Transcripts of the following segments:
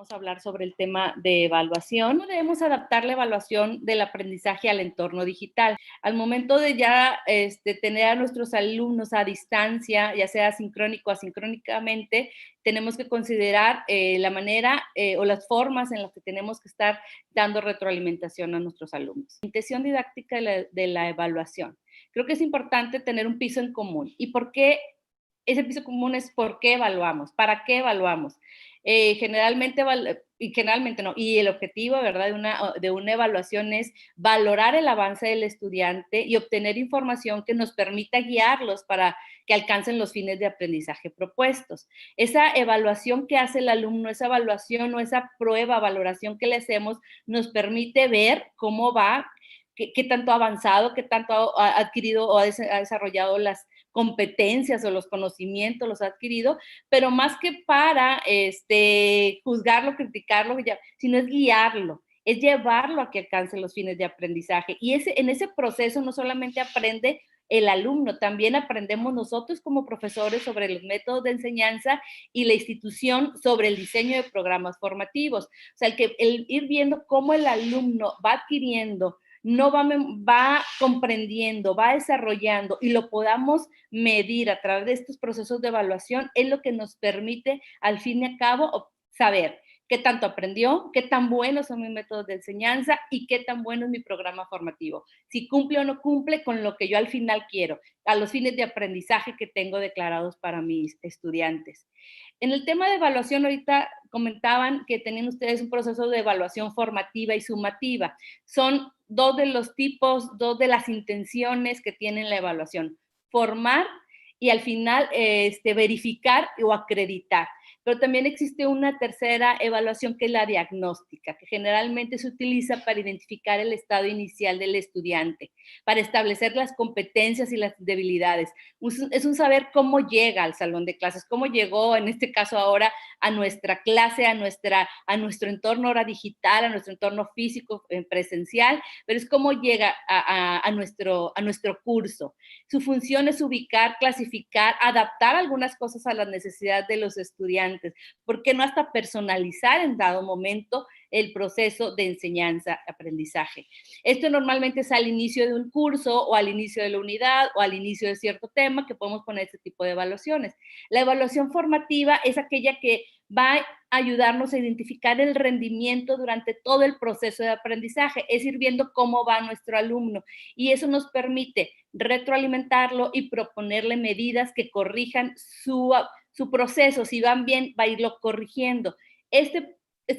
vamos a hablar sobre el tema de evaluación. ¿Cómo debemos adaptar la evaluación del aprendizaje al entorno digital? Al momento de ya tener a nuestros alumnos a distancia, ya sea sincrónico o asincrónicamente, tenemos que considerar la manera o las formas en las que tenemos que estar dando retroalimentación a nuestros alumnos. Intención didáctica de la evaluación. Creo que es importante tener un piso en común. ¿Y por qué? Ese piso común es por qué evaluamos, para qué evaluamos. Generalmente no, y el objetivo, ¿verdad?, de una evaluación es valorar el avance del estudiante y obtener información que nos permita guiarlos para que alcancen los fines de aprendizaje propuestos. Esa evaluación que hace el alumno, esa evaluación o esa prueba, valoración que le hacemos, nos permite ver cómo va, qué tanto ha avanzado, qué tanto ha adquirido o ha desarrollado las competencias o los conocimientos los ha adquirido, pero más que para juzgarlo, criticarlo, sino es guiarlo, es llevarlo a que alcance los fines de aprendizaje. Y en ese proceso no solamente aprende el alumno, también aprendemos nosotros como profesores sobre los métodos de enseñanza y la institución sobre el diseño de programas formativos. O sea, el ir viendo cómo el alumno va adquiriendo, no va comprendiendo, va desarrollando y lo podamos medir a través de estos procesos de evaluación es lo que nos permite al fin y al cabo saber qué tanto aprendió, qué tan buenos son mis métodos de enseñanza y qué tan bueno es mi programa formativo. Si cumple o no cumple con lo que yo al final quiero, a los fines de aprendizaje que tengo declarados para mis estudiantes. En el tema de evaluación, ahorita comentaban que tenían ustedes un proceso de evaluación formativa y sumativa. Son dos de los tipos, dos de las intenciones que tiene la evaluación. Formar y al final verificar o acreditar. Pero también existe una tercera evaluación que es la diagnóstica, que generalmente se utiliza para identificar el estado inicial del estudiante, para establecer las competencias y las debilidades. Es un saber cómo llega al salón de clases, cómo llegó, en este caso ahora, a nuestra clase, a nuestro entorno ahora digital, a nuestro entorno físico presencial, pero es cómo llega a nuestro curso. Su función es ubicar, clasificar, adaptar algunas cosas a las necesidades de los estudiantes. ¿Por qué no hasta personalizar en dado momento el proceso de enseñanza-aprendizaje? Esto normalmente es al inicio de un curso o al inicio de la unidad o al inicio de cierto tema que podemos poner este tipo de evaluaciones. La evaluación formativa es aquella que va a ayudarnos a identificar el rendimiento durante todo el proceso de aprendizaje, es ir viendo cómo va nuestro alumno y eso nos permite retroalimentarlo y proponerle medidas que corrijan su proceso. Si van bien, va a irlo corrigiendo. Este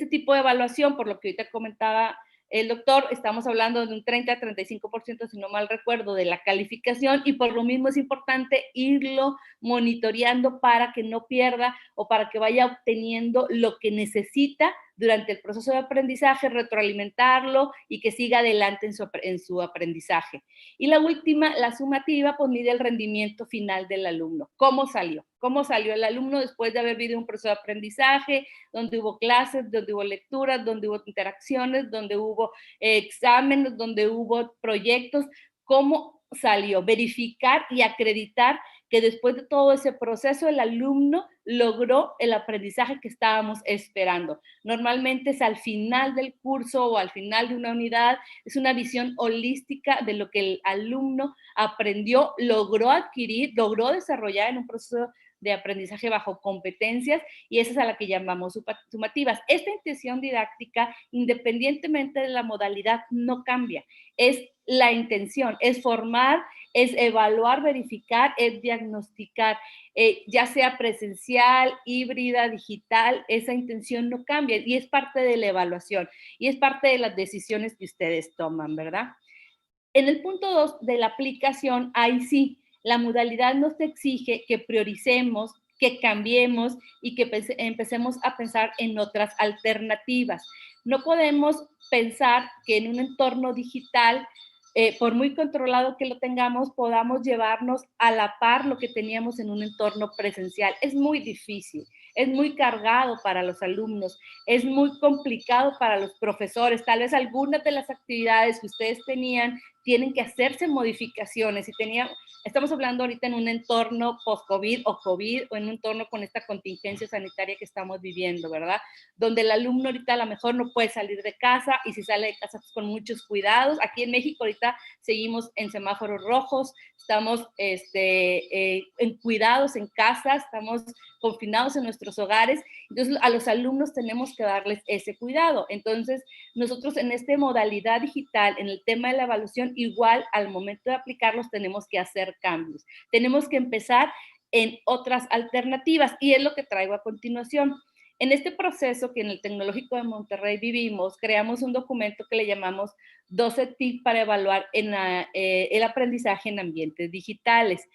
tipo de evaluación, por lo que ahorita comentaba el doctor, estamos hablando de un 30 a 35%, si no mal recuerdo, de la calificación y por lo mismo es importante irlo monitoreando para que no pierda o para que vaya obteniendo lo que necesita durante el proceso de aprendizaje, retroalimentarlo y que siga adelante en su aprendizaje. Y la última, la sumativa, pues mide el rendimiento final del alumno. ¿Cómo salió? ¿Cómo salió el alumno después de haber vivido un proceso de aprendizaje, donde hubo clases, donde hubo lecturas, donde hubo interacciones, donde hubo exámenes, donde hubo proyectos? ¿Cómo salió? Verificar y acreditar que después de todo ese proceso el alumno logró el aprendizaje que estábamos esperando. Normalmente es al final del curso o al final de una unidad, es una visión holística de lo que el alumno aprendió, logró adquirir, logró desarrollar en un proceso de aprendizaje bajo competencias y esa es a la que llamamos sumativas. Esta intención didáctica, independientemente de la modalidad, no cambia. Es la intención, es formar, es evaluar, verificar, es diagnosticar, ya sea presencial, híbrida, digital, esa intención no cambia y es parte de la evaluación y es parte de las decisiones que ustedes toman, ¿verdad? En el punto 2 de la aplicación, ahí sí, la modalidad nos exige que prioricemos, que cambiemos y que empecemos a pensar en otras alternativas. No podemos pensar que en un entorno digital, por muy controlado que lo tengamos, podamos llevarnos a la par lo que teníamos en un entorno presencial. Es muy difícil, es muy cargado para los alumnos, es muy complicado para los profesores. Tal vez algunas de las actividades que ustedes tenían tienen que hacerse modificaciones. Estamos hablando ahorita en un entorno post-COVID o COVID o en un entorno con esta contingencia sanitaria que estamos viviendo, ¿verdad? Donde el alumno ahorita a lo mejor no puede salir de casa y si sale de casa pues con muchos cuidados. Aquí en México ahorita seguimos en semáforos rojos, estamos en cuidados en casa, estamos confinados en nuestros hogares, entonces a los alumnos tenemos que darles ese cuidado. Entonces, nosotros en esta modalidad digital, en el tema de la evaluación, igual al momento de aplicarlos tenemos que hacer cambios. Tenemos que empezar en otras alternativas y es lo que traigo a continuación. En este proceso que en el Tecnológico de Monterrey vivimos, creamos un documento que le llamamos 12 tips para evaluar el aprendizaje en ambientes digitales.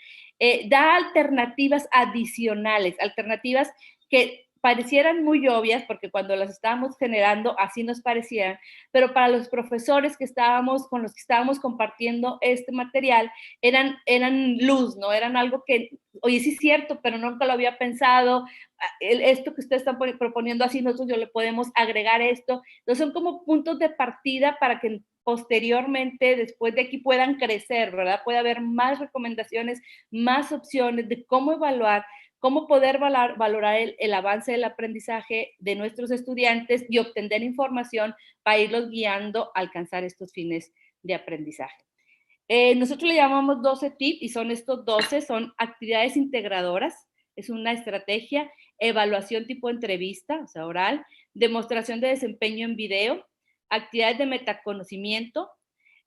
Da alternativas adicionales, alternativas que parecieran muy obvias, porque cuando las estábamos generando así nos parecían, pero para los profesores con los que estábamos compartiendo este material, eran luz, ¿no? Eran algo que, oye, sí es cierto, pero nunca lo había pensado, esto que ustedes están proponiendo así, nosotros yo le podemos agregar esto. Entonces son como puntos de partida para que posteriormente, después de aquí, puedan crecer, ¿verdad? Puede haber más recomendaciones, más opciones de cómo evaluar, cómo poder valorar el avance del aprendizaje de nuestros estudiantes y obtener información para irlos guiando a alcanzar estos fines de aprendizaje. Nosotros le llamamos 12 tips y son estos 12, son actividades integradoras, es una estrategia, evaluación tipo entrevista, o sea, oral, demostración de desempeño en video, actividades de metaconocimiento,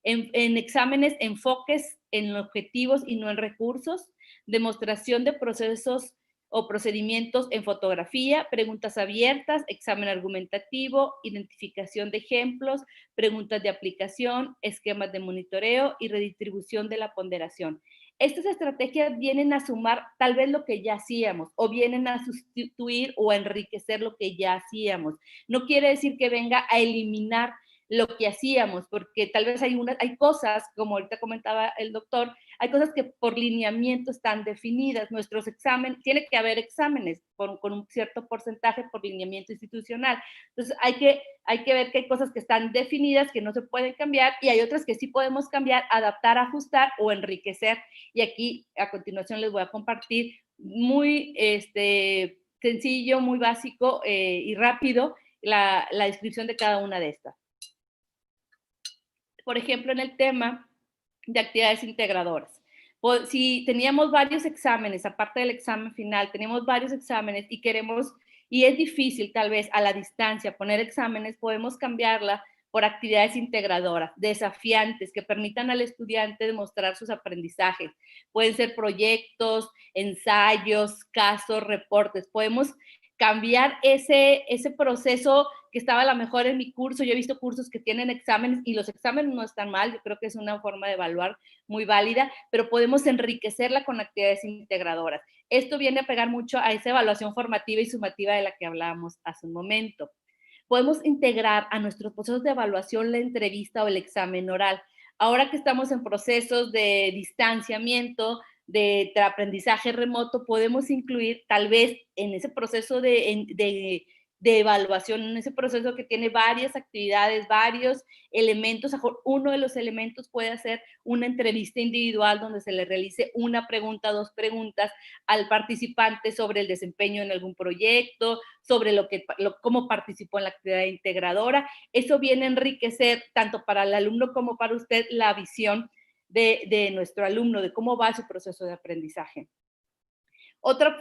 en exámenes, enfoques en objetivos y no en recursos, demostración de procesos o procedimientos en fotografía, preguntas abiertas, examen argumentativo, identificación de ejemplos, preguntas de aplicación, esquemas de monitoreo y redistribución de la ponderación. Estas estrategias vienen a sumar tal vez lo que ya hacíamos o vienen a sustituir o a enriquecer lo que ya hacíamos. No quiere decir que venga a eliminar lo que hacíamos, porque tal vez hay cosas, como ahorita comentaba el doctor, hay cosas que por lineamiento están definidas. Nuestros exámenes, tiene que haber exámenes con un cierto porcentaje por lineamiento institucional. Entonces hay que ver que hay cosas que están definidas, que no se pueden cambiar, y hay otras que sí podemos cambiar, adaptar, ajustar o enriquecer. Y aquí a continuación les voy a compartir muy sencillo, muy básico y rápido la descripción de cada una de estas. Por ejemplo, en el tema de actividades integradoras. Si teníamos varios exámenes, aparte del examen final, tenemos varios exámenes y es difícil tal vez a la distancia poner exámenes, podemos cambiarla por actividades integradoras, desafiantes, que permitan al estudiante demostrar sus aprendizajes. Pueden ser proyectos, ensayos, casos, reportes. Podemos cambiar ese proceso que estaba a lo mejor en mi curso. Yo he visto cursos que tienen exámenes y los exámenes no están mal, yo creo que es una forma de evaluar muy válida, pero podemos enriquecerla con actividades integradoras. Esto viene a pegar mucho a esa evaluación formativa y sumativa de la que hablábamos hace un momento. Podemos integrar a nuestros procesos de evaluación la entrevista o el examen oral. Ahora que estamos en procesos de distanciamiento, de aprendizaje remoto, podemos incluir tal vez en ese proceso de evaluación, en ese proceso que tiene varias actividades, varios elementos. Uno de los elementos puede ser una entrevista individual donde se le realice una pregunta, dos preguntas al participante sobre el desempeño en algún proyecto, sobre cómo participó en la actividad integradora. Eso viene a enriquecer tanto para el alumno como para usted la visión de nuestro alumno, de cómo va su proceso de aprendizaje. Otra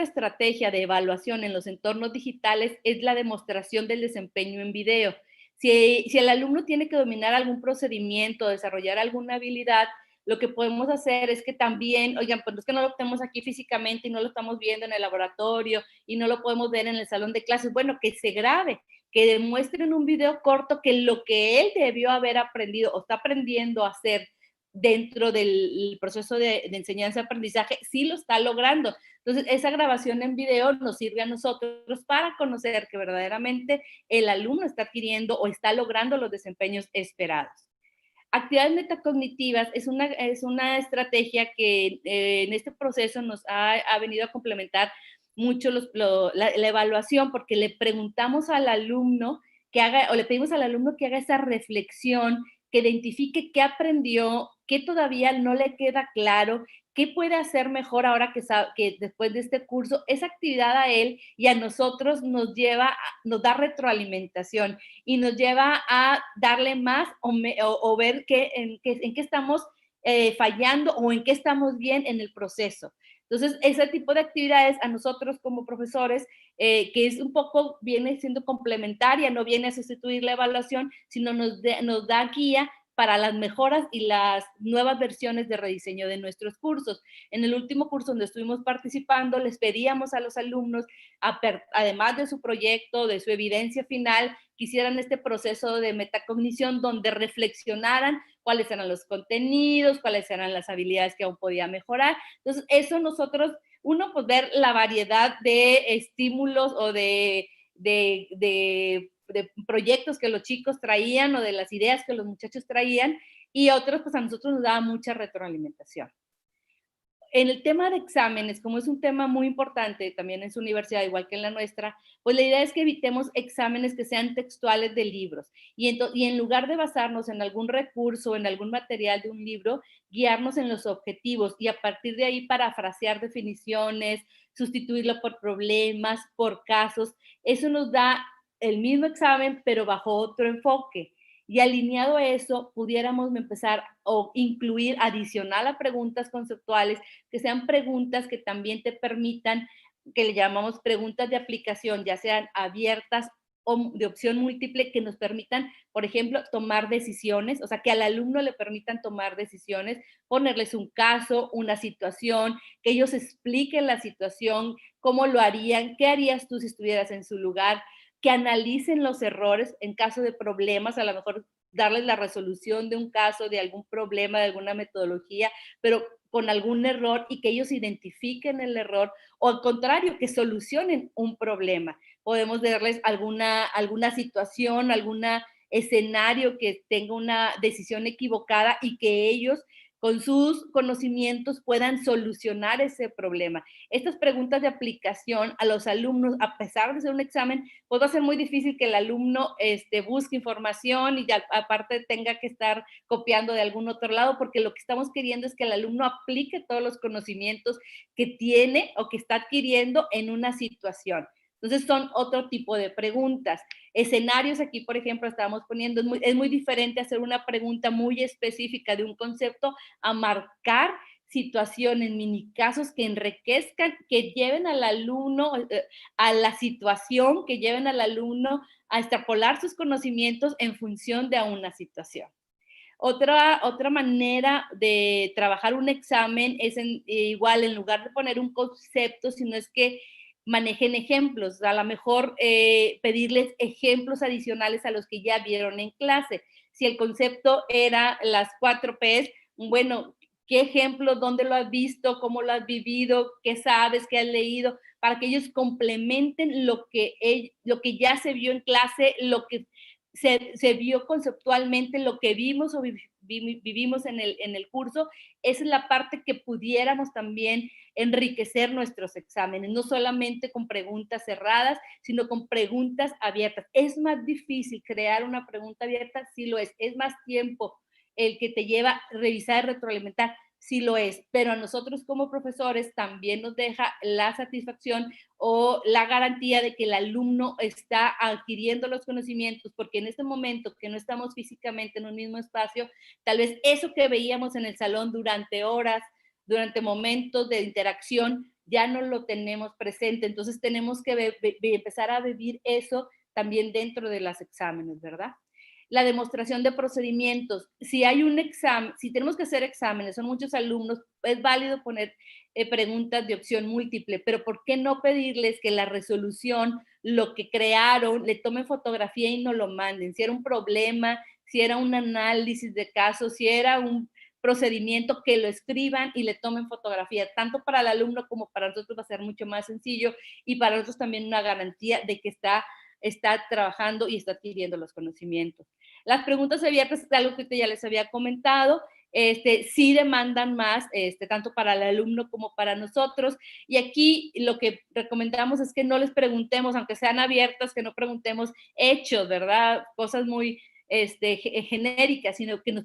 estrategia de evaluación en los entornos digitales es la demostración del desempeño en video. Si el alumno tiene que dominar algún procedimiento, desarrollar alguna habilidad, lo que podemos hacer es que también, oigan, pues es que no lo tenemos aquí físicamente y no lo estamos viendo en el laboratorio y no lo podemos ver en el salón de clases. Bueno, que se grabe, que demuestre en un video corto que lo que él debió haber aprendido o está aprendiendo a hacer dentro del proceso de enseñanza-aprendizaje, sí lo está logrando. Entonces, esa grabación en video nos sirve a nosotros para conocer que verdaderamente el alumno está adquiriendo o está logrando los desempeños esperados. Actividades metacognitivas es una estrategia que en este proceso nos ha venido a complementar mucho la evaluación, porque le preguntamos al alumno que haga, o le pedimos al alumno que haga esa reflexión, que identifique qué aprendió, qué todavía no le queda claro, qué puede hacer mejor ahora que después de este curso. Esa actividad a él y a nosotros nos da retroalimentación y nos lleva a darle más o ver en qué estamos fallando o en qué estamos bien en el proceso. Entonces, ese tipo de actividades a nosotros como profesores, que es un poco, viene siendo complementaria, no viene a sustituir la evaluación, sino nos da guía para las mejoras y las nuevas versiones de rediseño de nuestros cursos. En el último curso donde estuvimos participando, les pedíamos a los alumnos, además de su proyecto, de su evidencia final, que hicieran este proceso de metacognición donde reflexionaran cuáles eran los contenidos, cuáles eran las habilidades que aún podía mejorar. Entonces, eso nosotros, uno, pues ver la variedad de estímulos o de proyectos que los chicos traían o de las ideas que los muchachos traían, y otros, pues a nosotros nos daba mucha retroalimentación. En el tema de exámenes, como es un tema muy importante también en su universidad, igual que en la nuestra, pues la idea es que evitemos exámenes que sean textuales de libros y en lugar de basarnos en algún recurso, en algún material de un libro, guiarnos en los objetivos y a partir de ahí parafrasear definiciones, sustituirlo por problemas, por casos. Eso nos da el mismo examen, pero bajo otro enfoque. Y alineado a eso, pudiéramos empezar o incluir adicional a preguntas conceptuales, que sean preguntas que también te permitan, que le llamamos preguntas de aplicación, ya sean abiertas o de opción múltiple, que nos permitan, por ejemplo, tomar decisiones, o sea, que al alumno le permitan tomar decisiones, ponerles un caso, una situación, que ellos expliquen la situación, cómo lo harían, qué harías tú si estuvieras en su lugar, que analicen los errores en caso de problemas, a lo mejor darles la resolución de un caso, de algún problema, de alguna metodología, pero con algún error y que ellos identifiquen el error o al contrario, que solucionen un problema. Podemos darles alguna situación, algún escenario que tenga una decisión equivocada y que ellos con sus conocimientos puedan solucionar ese problema. Estas preguntas de aplicación a los alumnos, a pesar de ser un examen, pues va a ser muy difícil que el alumno busque información y ya, aparte tenga que estar copiando de algún otro lado, porque lo que estamos queriendo es que el alumno aplique todos los conocimientos que tiene o que está adquiriendo en una situación. Entonces son otro tipo de preguntas. Escenarios aquí, por ejemplo, estábamos poniendo, es muy diferente hacer una pregunta muy específica de un concepto a marcar situaciones, mini casos que enriquezcan, que lleven al alumno a la situación, que lleven al alumno a extrapolar sus conocimientos en función de una situación. Otra manera de trabajar un examen es igual, en lugar de poner un concepto, sino es que manejen ejemplos, a lo mejor pedirles ejemplos adicionales a los que ya vieron en clase. Si el concepto era las 4 Ps, bueno, ¿qué ejemplo? ¿Dónde lo has visto? ¿Cómo lo has vivido? ¿Qué sabes? ¿Qué has leído? Para que ellos complementen lo que ya se vio en clase, lo que se vio conceptualmente, lo que vimos o vivimos en el curso. Esa es la parte que pudiéramos también enriquecer nuestros exámenes, no solamente con preguntas cerradas, sino con preguntas abiertas. ¿Es más difícil crear una pregunta abierta? Sí lo es. ¿Es más tiempo el que te lleva a revisar y retroalimentar? Sí lo es, pero a nosotros como profesores también nos deja la satisfacción o la garantía de que el alumno está adquiriendo los conocimientos, porque en este momento que no estamos físicamente en un mismo espacio, tal vez eso que veíamos en el salón durante horas, durante momentos de interacción, ya no lo tenemos presente. Entonces tenemos que empezar a vivir eso también dentro de los exámenes, ¿verdad? La demostración de procedimientos. Si hay un examen, si tenemos que hacer exámenes, son muchos alumnos, es válido poner preguntas de opción múltiple, pero ¿por qué no pedirles que la resolución, lo que crearon, le tomen fotografía y nos lo manden? Si era un problema, si era un análisis de casos, si era un procedimiento, que lo escriban y le tomen fotografía, tanto para el alumno como para nosotros va a ser mucho más sencillo y para nosotros también una garantía de que está trabajando y está adquiriendo los conocimientos. Las preguntas abiertas es algo que ya les había comentado, sí demandan más, tanto para el alumno como para nosotros. Y aquí lo que recomendamos es que no les preguntemos, aunque sean abiertas, que no preguntemos hechos, ¿verdad? Cosas muy genéricas, sino que nos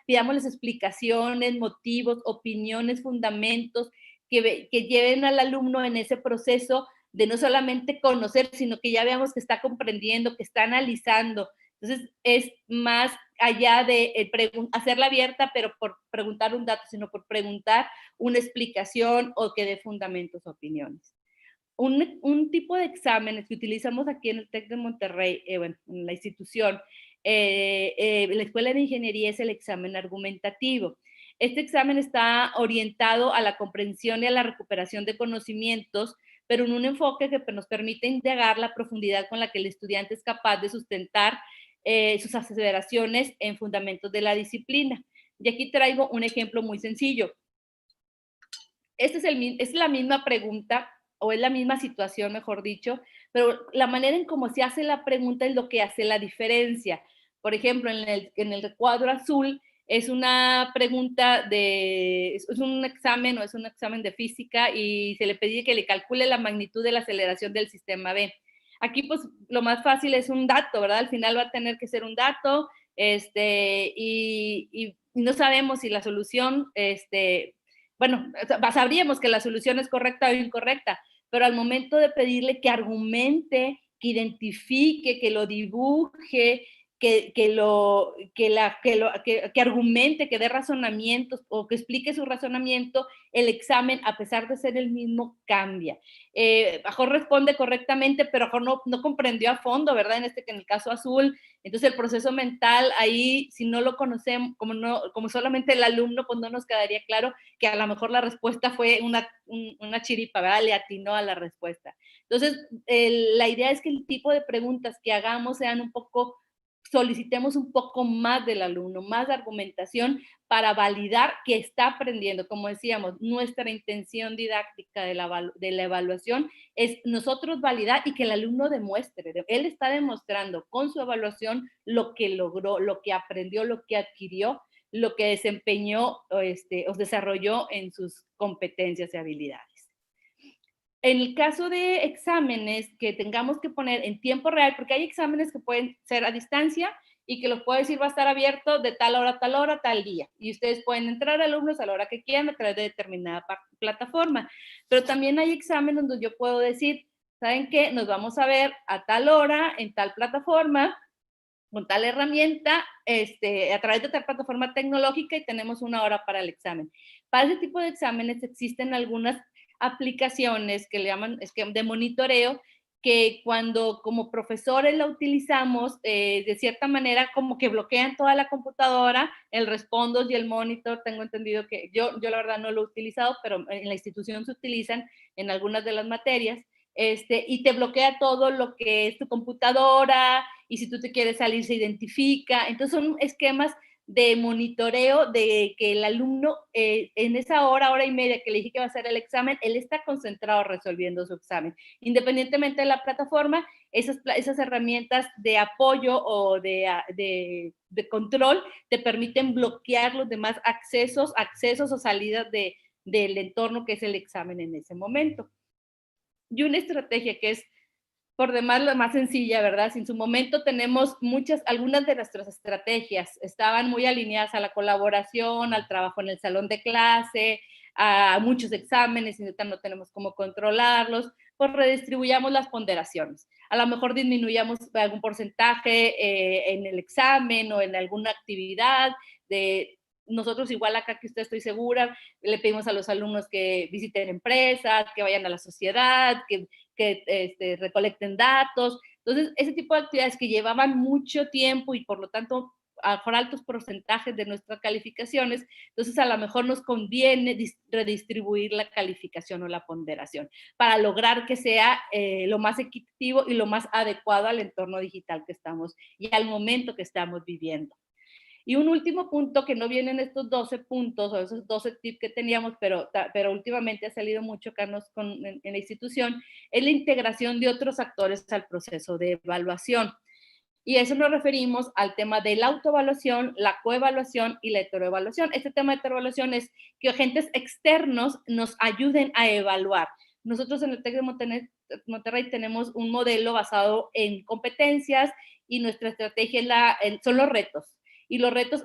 pidamos explicaciones, motivos, opiniones, fundamentos, que lleven al alumno en ese proceso de no solamente conocer, sino que ya veamos que está comprendiendo, que está analizando. Entonces, es más allá de hacerla abierta, pero por preguntar un dato, sino por preguntar una explicación o que dé fundamentos o opiniones. Un tipo de exámenes que utilizamos aquí en el TEC de Monterrey, bueno, en la institución, la Escuela de Ingeniería, es el examen argumentativo. Este examen está orientado a la comprensión y a la recuperación de conocimientos, pero en un enfoque que nos permite indagar la profundidad con la que el estudiante es capaz de sustentar sus aseveraciones en fundamentos de la disciplina. Y aquí traigo un ejemplo muy sencillo. Es la misma pregunta, o es la misma situación, mejor dicho, pero la manera en cómo se hace la pregunta es lo que hace la diferencia. Por ejemplo, en el cuadro azul es una pregunta es un examen o es un examen de física y se le pedía que le calcule la magnitud de la aceleración del sistema B. Aquí, pues, lo más fácil es un dato, ¿verdad? Al final va a tener que ser un dato, y no sabemos si la solución, bueno, sabríamos que la solución es correcta o incorrecta, pero al momento de pedirle que argumente, que identifique, que lo dibuje, que argumente, que dé razonamientos o que explique su razonamiento, el examen, a pesar de ser el mismo, cambia. Mejor responde correctamente, pero mejor no comprendió a fondo, ¿verdad? En el caso azul. Entonces el proceso mental ahí, si no lo conocemos, como solamente el alumno, pues no nos quedaría claro que a lo mejor la respuesta fue una chiripa, ¿verdad? Le atinó a la respuesta. Entonces, la idea es que el tipo de preguntas que hagamos sean solicitemos un poco más del alumno, más argumentación para validar que está aprendiendo. Como decíamos, nuestra intención didáctica de la evaluación es nosotros validar y que el alumno demuestre. Él está demostrando con su evaluación lo que logró, lo que aprendió, lo que adquirió, lo que desempeñó o desarrolló en sus competencias y habilidades. En el caso de exámenes que tengamos que poner en tiempo real, porque hay exámenes que pueden ser a distancia y que los puedo decir va a estar abierto de tal hora a tal hora, tal día. Y ustedes pueden entrar, alumnos, a la hora que quieran a través de determinada plataforma. Pero también hay exámenes donde yo puedo decir, ¿saben qué? Nos vamos a ver a tal hora en tal plataforma, con tal herramienta, a través de tal plataforma tecnológica, y tenemos una hora para el examen. Para ese tipo de exámenes existen algunas aplicaciones que le llaman de monitoreo, que cuando como profesores la utilizamos, de cierta manera como que bloquean toda la computadora, el Respondos y el Monitor. Tengo entendido que yo la verdad no lo he utilizado, pero en la institución se utilizan en algunas de las materias, y te bloquea todo lo que es tu computadora, y si tú te quieres salir se identifica. Entonces son esquemas de monitoreo de que el alumno en esa hora y media que le dije que va a hacer el examen, él está concentrado resolviendo su examen. Independientemente de la plataforma, esas herramientas de apoyo o de control te permiten bloquear los demás accesos o salidas del entorno que es el examen en ese momento. Y una estrategia que es por demás la más sencilla, ¿verdad? Si en su momento tenemos algunas de nuestras estrategias estaban muy alineadas a la colaboración, al trabajo en el salón de clase, a muchos exámenes y no tenemos cómo controlarlos, pues redistribuyamos las ponderaciones. A lo mejor disminuyamos algún porcentaje en el examen o en alguna actividad. Nosotros igual acá, que usted estoy segura, le pedimos a los alumnos que visiten empresas, que vayan a la sociedad, que recolecten datos. Entonces, ese tipo de actividades que llevaban mucho tiempo y por lo tanto por altos porcentajes de nuestras calificaciones, entonces a lo mejor nos conviene redistribuir la calificación o la ponderación para lograr que sea lo más equitativo y lo más adecuado al entorno digital que estamos y al momento que estamos viviendo. Y un último punto que no viene en estos 12 puntos o esos 12 tips que teníamos, pero últimamente ha salido mucho, Carlos, en la institución, es la integración de otros actores al proceso de evaluación. Y eso nos referimos al tema de la autoevaluación, la coevaluación y la heteroevaluación. Este tema de heteroevaluación es que agentes externos nos ayuden a evaluar. Nosotros en el TEC de Monterrey tenemos un modelo basado en competencias y nuestra estrategia son los retos. Y los retos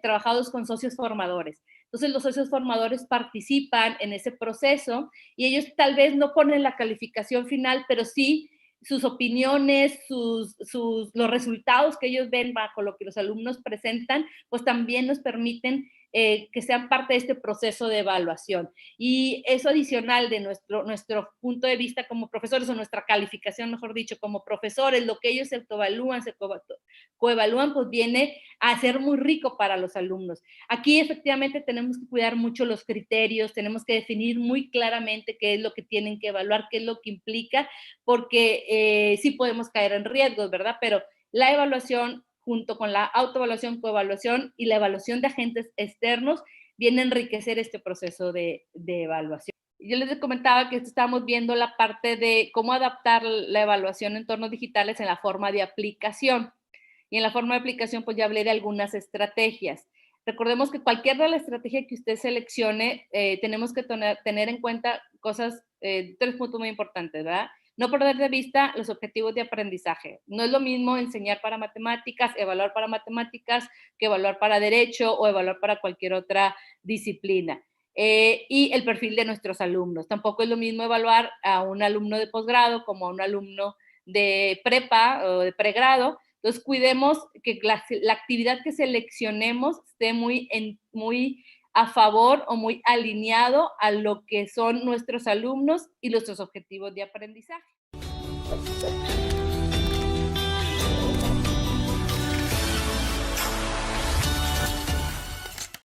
trabajados con socios formadores. Entonces los socios formadores participan en ese proceso y ellos tal vez no ponen la calificación final, pero sí sus opiniones, los resultados que ellos ven bajo lo que los alumnos presentan, pues también nos permiten que sean parte de este proceso de evaluación. Y eso adicional de nuestro punto de vista como profesores, o nuestra calificación, mejor dicho, como profesores, lo que ellos se autoevalúan, se coevalúan, pues viene a ser muy rico para los alumnos. Aquí efectivamente tenemos que cuidar mucho los criterios, tenemos que definir muy claramente qué es lo que tienen que evaluar, qué es lo que implica, porque sí podemos caer en riesgos, ¿verdad? Pero la evaluación junto con la autoevaluación, coevaluación y la evaluación de agentes externos viene a enriquecer este proceso de evaluación. Yo les comentaba que estábamos viendo la parte de cómo adaptar la evaluación en entornos digitales en la forma de aplicación. Y en la forma de aplicación, pues ya hablé de algunas estrategias. Recordemos que cualquier de la estrategia que usted seleccione, tenemos que tener en cuenta cosas, 3 puntos muy importantes, ¿verdad? No perder de vista los objetivos de aprendizaje. No es lo mismo enseñar para matemáticas, evaluar para matemáticas, que evaluar para derecho o evaluar para cualquier otra disciplina. Y el perfil de nuestros alumnos. Tampoco es lo mismo evaluar a un alumno de posgrado como a un alumno de prepa o de pregrado. Entonces, cuidemos que la actividad que seleccionemos esté muy a favor o muy alineado a lo que son nuestros alumnos y nuestros objetivos de aprendizaje.